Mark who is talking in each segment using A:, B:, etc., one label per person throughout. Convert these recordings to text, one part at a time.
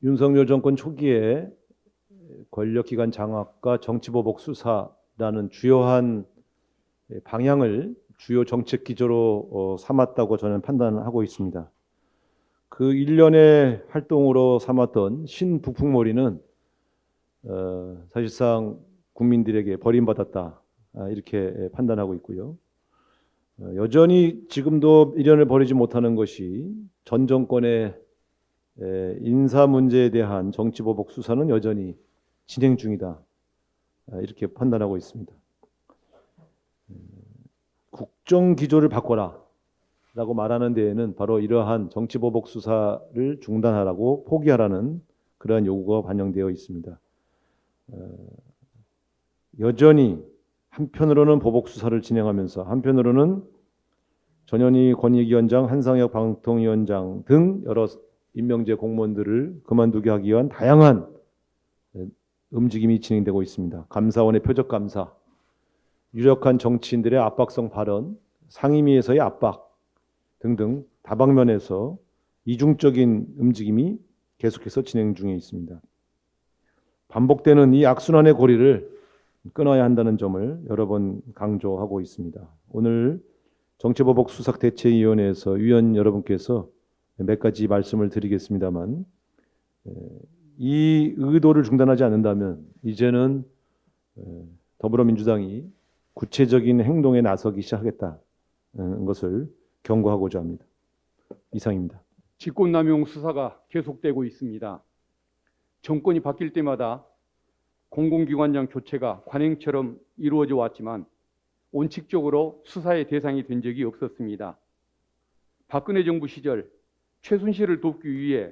A: 윤석열 정권 초기에 권력기관 장악과 정치보복 수사라는 주요한 방향을 주요 정책 기조로 삼았다고 저는 판단하고 있습니다. 그 일련의 활동으로 삼았던 신북풍몰이는 사실상 국민들에게 버림받았다, 이렇게 판단하고 있고요. 여전히 지금도 일련을 벌이지 못하는 것이 전 정권의 인사 문제에 대한 정치보복 수사는 여전히 진행 중이다, 이렇게 판단하고 있습니다. 국정 기조를 바꿔라 라고 말하는 데에는 바로 이러한 정치보복 수사를 중단하라고 포기하라는 그러한 요구가 반영되어 있습니다. 여전히 한편으로는 보복 수사를 진행하면서 한편으로는 전현희 권익위원장, 한상혁 방통위원장 등 여러 임명제 공무원들을 그만두게 하기 위한 다양한 움직임이 진행되고 있습니다. 감사원의 표적감사, 유력한 정치인들의 압박성 발언, 상임위에서의 압박 등등 다방면에서 이중적인 움직임이 계속해서 진행 중에 있습니다. 반복되는 이 악순환의 고리를 끊어야 한다는 점을 여러 번 강조하고 있습니다. 오늘 정치보복수사대책위원회에서 위원 여러분께서 몇 가지 말씀을 드리겠습니다만, 이 의도를 중단하지 않는다면 이제는 더불어민주당이 구체적인 행동에 나서기 시작하겠다는 것을 경고하고자 합니다. 이상입니다.
B: 직권남용 수사가 계속되고 있습니다. 정권이 바뀔 때마다 공공기관장 교체가 관행처럼 이루어져 왔지만 원칙적으로 수사의 대상이 된 적이 없었습니다. 박근혜 정부 시절 최순실을 돕기 위해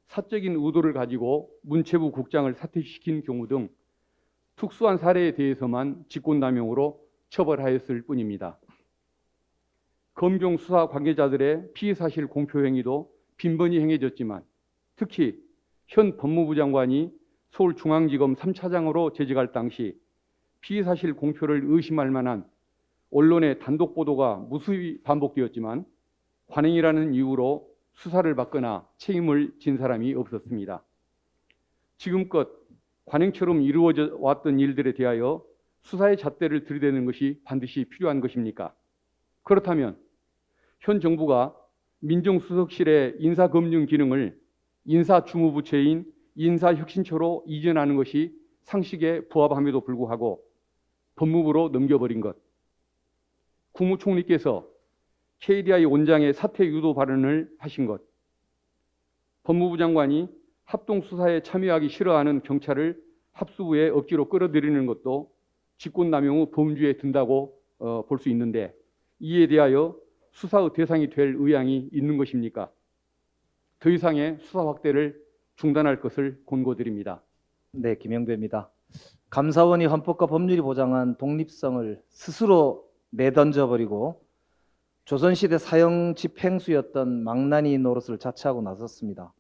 B: 사적인 의도를 가지고 문체부 국장을 사퇴시킨 경우 등 특수한 사례에 대해서만 직권남용으로 처벌하였을 뿐입니다. 검경 수사 관계자들의 피의사실 공표 행위도 빈번히 행해졌지만 특히 현 법무부 장관이 서울중앙지검 3차장으로 재직할 당시 피의사실 공표를 의심할 만한 언론의 단독 보도가 무수히 반복되었지만 관행이라는 이유로 수사를 받거나 책임을 진 사람이 없었습니다. 지금껏 관행처럼 이루어져 왔던 일들에 대하여 수사의 잣대를 들이대는 것이 반드시 필요한 것입니까? 그렇다면 현 정부가 민정수석실의 인사검증 기능을 인사주무부처인 인사혁신처로 이전하는 것이 상식에 부합함에도 불구하고 법무부로 넘겨버린 것, 국무총리께서 KDI 원장의 사퇴 유도 발언을 하신 것, 법무부 장관이 합동수사에 참여하기 싫어하는 경찰을 합수부에 억지로 끌어들이는 것도 직권남용의 범주에 든다고 볼 수 있는데 이에 대하여 수사의 대상이 될 의향이 있는 것입니까? 더 이상의 수사 확대를 중단할 것을 권고드립니다.
C: 네, 김영배입니다. 감사원이 헌법과 법률이 보장한 독립성을 스스로 내던져버리고 조선시대 사형 집행수였던 망나니 노릇을 자처하고 나섰습니다.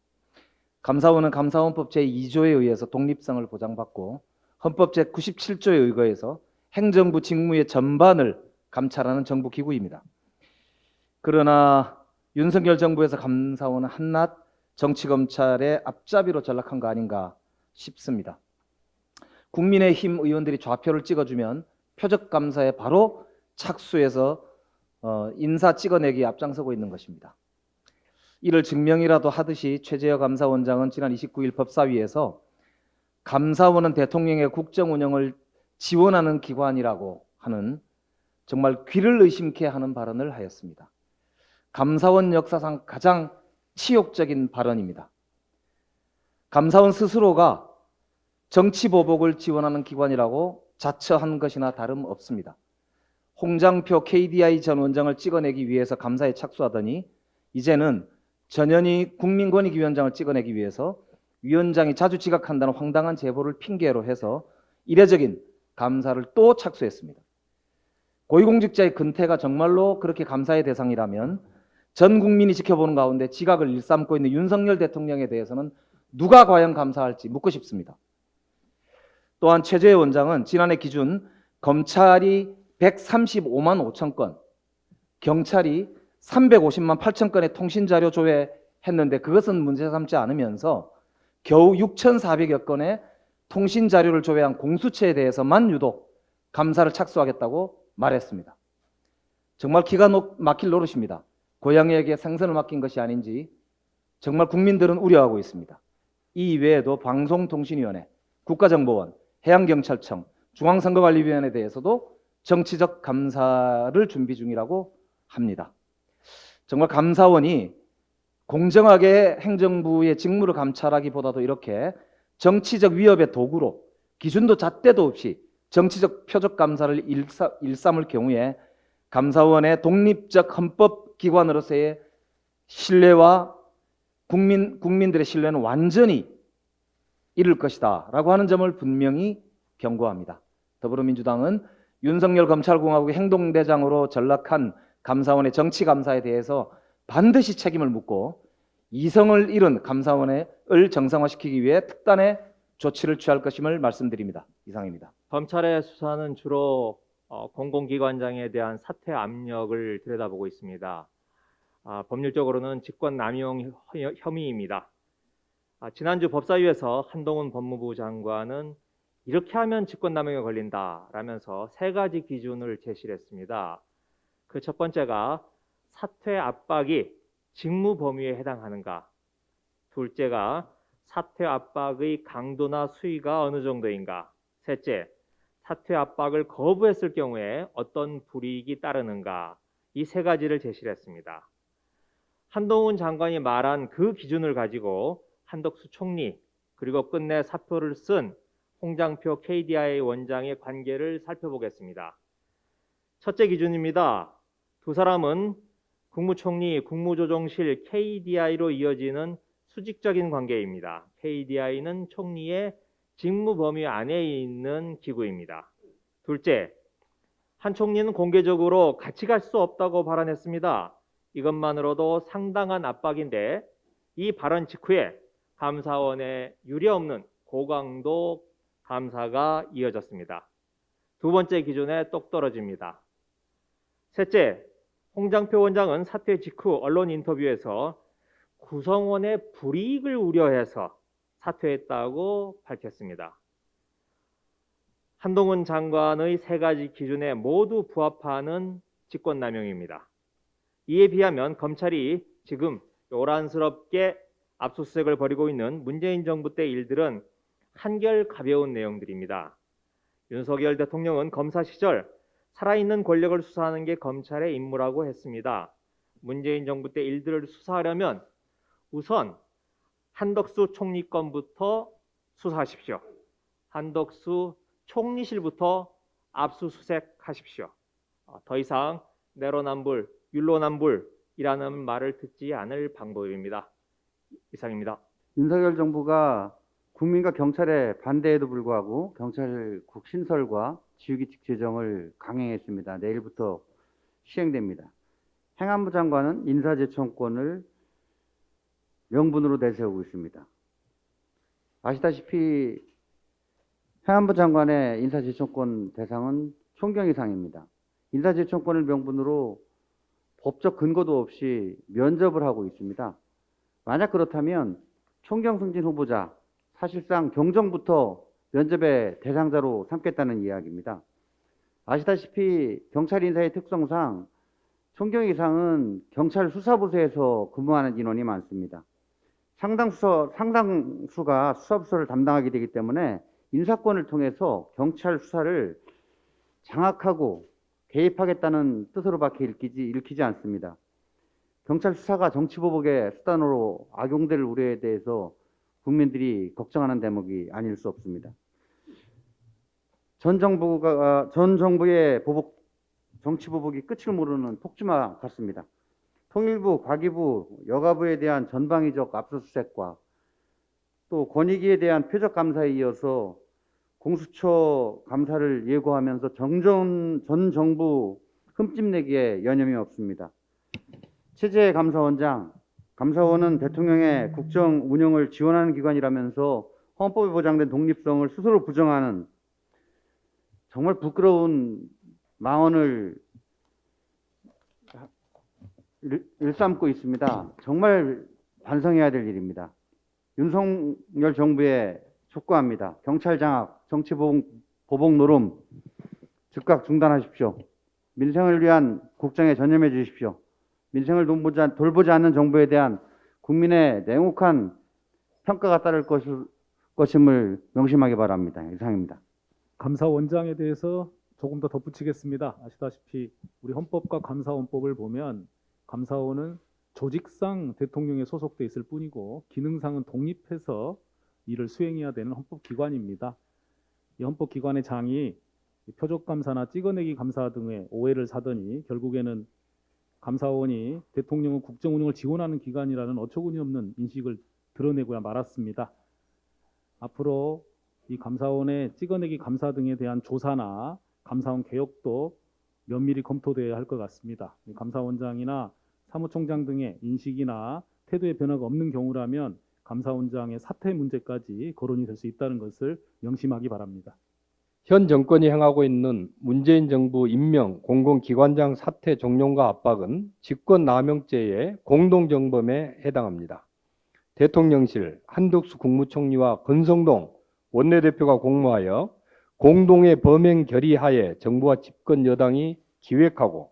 C: 감사원은 감사원법 제2조에 의해서 독립성을 보장받고 헌법 제97조에 의거해서 행정부 직무의 전반을 감찰하는 정부기구입니다. 그러나 윤석열 정부에서 감사원은 한낱 정치검찰의 앞잡이로 전락한 거 아닌가 싶습니다. 국민의힘 의원들이 좌표를 찍어주면 표적감사에 바로 착수해서 인사 찍어내기에 앞장서고 있는 것입니다. 이를 증명이라도 하듯이 최재형 감사원장은 지난 29일 법사위에서 감사원은 대통령의 국정 운영을 지원하는 기관이라고 하는 정말 귀를 의심케 하는 발언을 하였습니다. 감사원 역사상 가장 치욕적인 발언입니다. 감사원 스스로가 정치보복을 지원하는 기관이라고 자처한 것이나 다름없습니다. 홍장표 KDI 전 원장을 찍어내기 위해서 감사에 착수하더니 이제는 전현희 국민권익위원장을 찍어내기 위해서 위원장이 자주 지각한다는 황당한 제보를 핑계로 해서 이례적인 감사를 또 착수했습니다. 고위공직자의 근태가 정말로 그렇게 감사의 대상이라면 전 국민이 지켜보는 가운데 지각을 일삼고 있는 윤석열 대통령에 대해서는 누가 과연 감사할지 묻고 싶습니다. 또한 최재형 원장은 지난해 기준 검찰이 135만 5천 건, 경찰이 350만 8천 건의 통신자료 조회했는데 그것은 문제 삼지 않으면서 겨우 6,400여 건의 통신 자료를 조회한 공수처에 대해서만 유독 감사를 착수하겠다고 말했습니다. 정말 기가 막힐 노릇입니다. 고양이에게 생선을 맡긴 것이 아닌지 정말 국민들은 우려하고 있습니다. 이 외에도 방송통신위원회, 국가정보원, 해양경찰청, 중앙선거관리위원회에 대해서도 정치적 감사를 준비 중이라고 합니다. 정말 감사원이 공정하게 행정부의 직무를 감찰하기보다도 이렇게 정치적 위협의 도구로 기준도 잣대도 없이 정치적 표적 감사를 일삼을 경우에 감사원의 독립적 헌법기관으로서의 신뢰와 국민들의 신뢰는 완전히 잃을 것이다 라고 하는 점을 분명히 경고합니다. 더불어민주당은 윤석열 검찰공화국의 행동대장으로 전락한 감사원의 정치감사에 대해서 반드시 책임을 묻고 이성을 잃은 감사원을 정상화시키기 위해 특단의 조치를 취할 것임을 말씀드립니다. 이상입니다.
D: 검찰의 수사는 주로 공공기관장에 대한 사퇴 압력을 들여다보고 있습니다. 법률적으로는 직권남용 혐의입니다. 지난주 법사위에서 한동훈 법무부 장관은 이렇게 하면 직권남용에 걸린다라면서 세 가지 기준을 제시를 했습니다. 그 첫 번째가 사퇴 압박이 직무 범위에 해당하는가, 둘째가 사퇴 압박의 강도나 수위가 어느 정도인가, 셋째, 사퇴 압박을 거부했을 경우에 어떤 불이익이 따르는가, 이 세 가지를 제시를 했습니다. 한동훈 장관이 말한 그 기준을 가지고 한덕수 총리 그리고 끝내 사표를 쓴 홍장표 KDI 원장의 관계를 살펴보겠습니다. 첫째 기준입니다. 두 사람은 국무총리, 국무조정실, KDI로 이어지는 수직적인 관계입니다. KDI는 총리의 직무 범위 안에 있는 기구입니다. 둘째, 한 총리는 공개적으로 같이 갈 수 없다고 발언했습니다. 이것만으로도 상당한 압박인데 이 발언 직후에 감사원에 유례없는 고강도 감사가 이어졌습니다. 두 번째 기준에 똑 떨어집니다. 셋째, 홍장표 원장은 사퇴 직후 언론 인터뷰에서 구성원의 불이익을 우려해서 사퇴했다고 밝혔습니다. 한동훈 장관의 세 가지 기준에 모두 부합하는 직권남용입니다. 이에 비하면 검찰이 지금 요란스럽게 압수수색을 벌이고 있는 문재인 정부 때 일들은 한결 가벼운 내용들입니다. 윤석열 대통령은 검사 시절 살아있는 권력을 수사하는 게 검찰의 임무라고 했습니다. 문재인 정부 때 일들을 수사하려면 우선 한덕수 총리 건부터 수사하십시오. 한덕수 총리실부터 압수수색하십시오. 더 이상 내로남불, 율로남불이라는 말을 듣지 않을 방법입니다. 이상입니다.
E: 윤석열 정부가 국민과 경찰의 반대에도 불구하고 경찰국 신설과 지휘규칙 제정을 강행했습니다. 내일부터 시행됩니다. 행안부 장관은 인사제청권을 명분으로 내세우고 있습니다. 아시다시피 행안부 장관의 인사제청권 대상은 총경 이상입니다. 인사제청권을 명분으로 법적 근거도 없이 면접을 하고 있습니다. 만약 그렇다면 총경 승진 후보자, 사실상 경정부터 면접의 대상자로 삼겠다는 이야기입니다. 아시다시피 경찰 인사의 특성상 총경 이상은 경찰 수사부서에서 근무하는 인원이 많습니다. 상당수가 수사부서를 담당하게 되기 때문에 인사권을 통해서 경찰 수사를 장악하고 개입하겠다는 뜻으로밖에 읽히지 않습니다. 경찰 수사가 정치보복의 수단으로 악용될 우려에 대해서 국민들이 걱정하는 대목이 아닐 수 없습니다. 전 정부의 정치보복이 끝을 모르는 폭주마 같습니다. 통일부, 과기부, 여가부에 대한 전방위적 압수수색과 또 권익위에 대한 표적 감사에 이어서 공수처 감사를 예고하면서 전 정부 흠집내기에 여념이 없습니다. 최재 감사원장, 감사원은 대통령의 국정 운영을 지원하는 기관이라면서 헌법에 보장된 독립성을 스스로 부정하는 정말 부끄러운 망언을 일삼고 있습니다. 정말 반성해야 될 일입니다. 윤석열 정부에 촉구합니다. 경찰 장악, 정치 보복 노름 즉각 중단하십시오. 민생을 위한 국정에 전념해 주십시오. 민생을 돌보지 않는 정부에 대한 국민의 냉혹한 평가가 따를 것임을 명심하기 바랍니다. 이상입니다.
F: 감사원장에 대해서 조금 더 덧붙이겠습니다. 아시다시피 우리 헌법과 감사원법을 보면 감사원은 조직상 대통령에 소속돼 있을 뿐이고 기능상은 독립해서 일을 수행해야 되는 헌법기관입니다. 이 헌법기관의 장이 표적감사나 찍어내기 감사 등의 오해를 사더니 결국에는 감사원이 대통령은 국정운영을 지원하는 기관이라는 어처구니 없는 인식을 드러내고야 말았습니다. 앞으로 이 감사원의 찍어내기 감사 등에 대한 조사나 감사원 개혁도 면밀히 검토되어야 할 것 같습니다. 감사원장이나 사무총장 등의 인식이나 태도의 변화가 없는 경우라면 감사원장의 사퇴 문제까지 거론이 될 수 있다는 것을 명심하기 바랍니다.
B: 현 정권이 행하고 있는 문재인 정부 임명 공공기관장 사퇴 종용과 압박은 직권남용죄의 공동정범에 해당합니다. 대통령실 한덕수 국무총리와 권성동 원내대표가 공모하여 공동의 범행 결의하에 정부와 집권 여당이 기획하고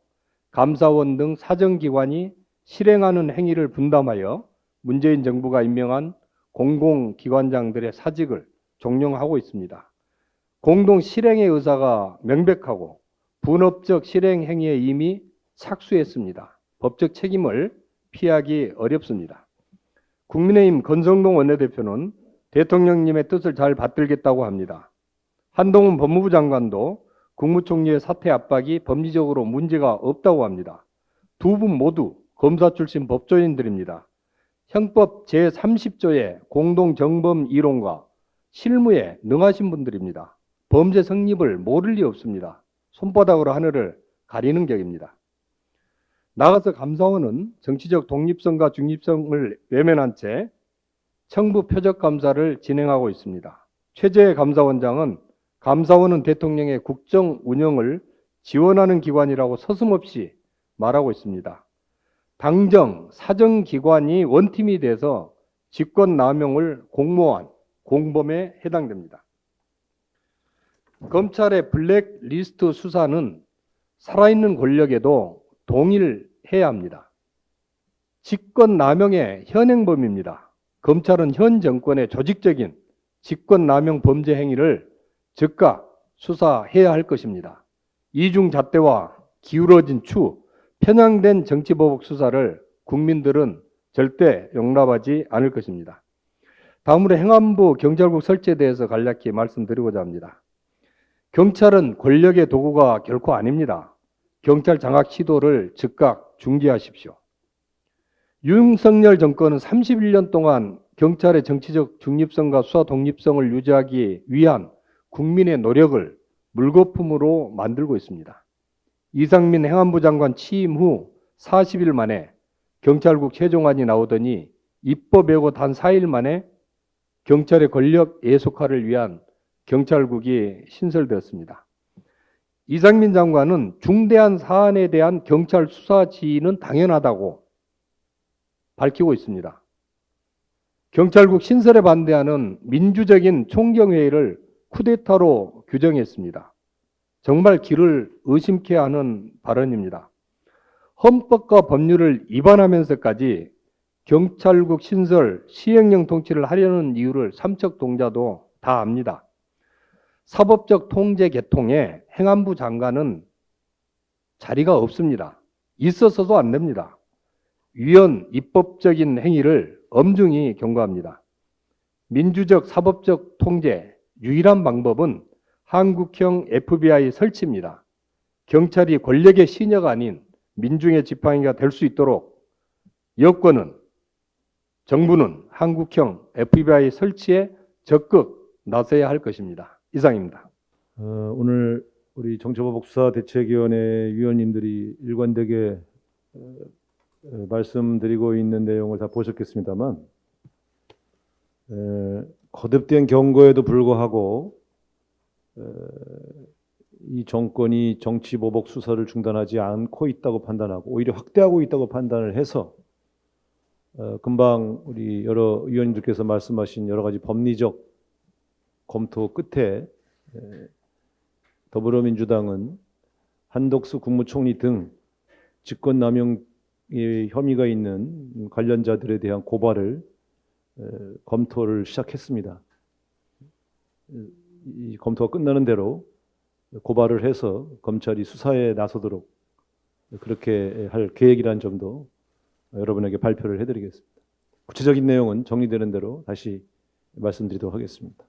B: 감사원 등 사정기관이 실행하는 행위를 분담하여 문재인 정부가 임명한 공공기관장들의 사직을 종용하고 있습니다. 공동 실행의 의사가 명백하고 분업적 실행 행위에 이미 착수했습니다. 법적 책임을 피하기 어렵습니다. 국민의힘 권성동 원내대표는 대통령님의 뜻을 잘 받들겠다고 합니다. 한동훈 법무부 장관도 국무총리의 사퇴 압박이 법리적으로 문제가 없다고 합니다. 두 분 모두 검사 출신 법조인들입니다. 형법 제30조의 공동정범 이론과 실무에 능하신 분들입니다. 범죄 성립을 모를 리 없습니다. 손바닥으로 하늘을 가리는 격입니다. 나아가서 감사원은 정치적 독립성과 중립성을 외면한 채 청부 표적 감사를 진행하고 있습니다. 최재해 감사원장은 감사원은 대통령의 국정 운영을 지원하는 기관이라고 서슴없이 말하고 있습니다. 당정, 사정기관이 원팀이 돼서 직권남용을 공모한 공범에 해당됩니다. 검찰의 블랙리스트 수사는 살아있는 권력에도 동일해야 합니다. 직권남용의 현행범입니다. 검찰은 현 정권의 조직적인 직권남용 범죄 행위를 즉각 수사해야 할 것입니다. 이중잣대와 기울어진 추, 편향된 정치보복 수사를 국민들은 절대 용납하지 않을 것입니다. 다음으로 행안부 경찰국 설치에 대해서 간략히 말씀드리고자 합니다. 경찰은 권력의 도구가 결코 아닙니다. 경찰 장악 시도를 즉각 중지하십시오. 윤석열 정권은 31년 동안 경찰의 정치적 중립성과 수사 독립성을 유지하기 위한 국민의 노력을 물거품으로 만들고 있습니다. 이상민 행안부 장관 취임 후 40일 만에 경찰국 최종안이 나오더니 입법 예고 단 4일 만에 경찰의 권력 예속화를 위한 경찰국이 신설되었습니다. 이상민 장관은 중대한 사안에 대한 경찰 수사 지휘는 당연하다고 밝히고 있습니다. 경찰국 신설에 반대하는 민주적인 총경회의를 쿠데타로 규정했습니다. 정말 귀를 의심케 하는 발언입니다. 헌법과 법률을 위반하면서까지 경찰국 신설, 시행령 통치를 하려는 이유를 삼척동자도 다 압니다. 사법적 통제 개통에 행안부 장관은 자리가 없습니다. 있어서도 안 됩니다. 위헌 입법적인 행위를 엄중히 경고합니다. 민주적 사법적 통제 유일한 방법은 한국형 FBI 설치입니다. 경찰이 권력의 시녀가 아닌 민중의 지팡이가 될 수 있도록 여권은, 정부는 한국형 FBI 설치에 적극 나서야 할 것입니다. 이상입니다.
A: 오늘 우리 정치보복수사대책위원회 위원님들이 일관되게 말씀드리고 있는 내용을 다 보셨겠습니다만 거듭된 경고에도 불구하고 이 정권이 정치보복 수사를 중단하지 않고 있다고 판단하고 오히려 확대하고 있다고 판단을 해서 금방 우리 여러 의원님들께서 말씀하신 여러 가지 법리적 검토 끝에 더불어민주당은 한덕수 국무총리 등 직권남용의 혐의가 있는 관련자들에 대한 고발을 검토를 시작했습니다. 이 검토가 끝나는 대로 고발을 해서 검찰이 수사에 나서도록 그렇게 할 계획이라는 점도 여러분에게 발표를 해드리겠습니다. 구체적인 내용은 정리되는 대로 다시 말씀드리도록 하겠습니다.